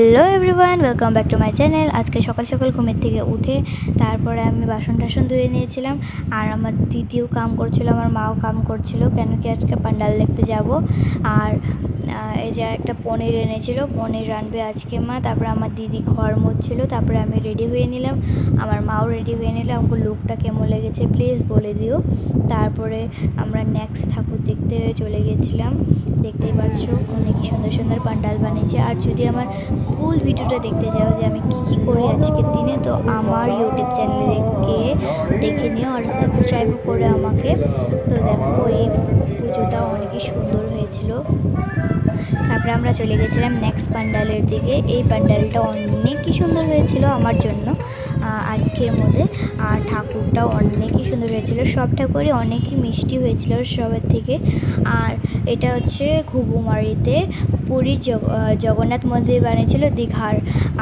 Hello everyone, welcome back to my channel. আজকে সকাল সকাল ঘুমের থেকে উঠে তারপরে আমি বাসন টাসন ধুয়ে নিয়েছিলাম। আর আমার দিদিও কাম করছিল, আমার মাও কাম করছিল, কেন কি আজকে পান্ডাল দেখতে যাব। আর এই যে একটা পনির এনেছিল, পনির রানবে আজকে মা। তারপরে আমার দিদি ঘর মুছছিল, তারপরে আমি রেডি হয়ে নিলাম, আমার মাও রেডি হয়ে নিলাম। আমাকে লুকটা কেমন লেগেছে প্লিজ বলে দিও। তারপরে আমরা নেক্সট ঠাকুর দেখতে চলে গেছিলাম। দেখতেই পাচ্ছ অনেক সুন্দর সুন্দর পান্ডাল বানিয়েছে। আর যদি আমার ফুল ভিডিওটা দেখতে যাও যে আমি কী করি আজকের দিনে, তো আমার ইউটিউব চ্যানেলে গিয়ে দেখে নিও আর সাবস্ক্রাইবও করে আমাকে। তো দেখো এই পুজোটা অনেকই সুন্দর হয়েছিল। তারপরে আমরা চলে গেছিলাম নেক্সট পান্ডালের দিকে। এই পান্ডালটা অনেকই সুন্দর হয়েছিল আমার জন্য আজকের মধ্যে। আর ঠাকুরটাও অনেকই সুন্দর হয়েছিল, সব ঠাকুরই অনেকই মিষ্টি হয়েছিল সবের থেকে। আর এটা হচ্ছে ঘুঘুমারিতে পুরীর জগন্নাথ মন্দির বানিয়েছিল দীঘার।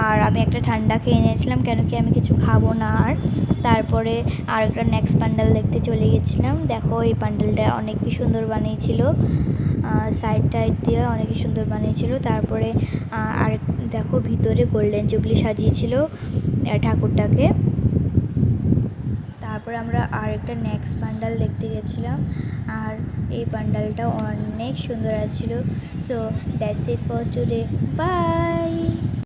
আর আমি একটা ঠান্ডা খেয়ে নিয়েছিলাম, কেন কি আমি কিছু খাবো না। আর তারপরে আর একটা নেক্সট পান্ডাল দেখতে চলে গেছিলাম। দেখো এই পান্ডালটা অনেকই সুন্দর বানিয়েছিল, সাইড টাইড দিয়ে অনেকই সুন্দর বানিয়েছিল। তারপরে আর দেখো ভিতরে গোল্ডেন জুবলি সাজিয়েছিল ঠাকুরটাকে। তারপরে আমরা আর একটা নেক্সট পান্ডাল দেখতে গেছিলাম, আর এই পান্ডালটা অনেক সুন্দর ছিল। So that's it for today, by.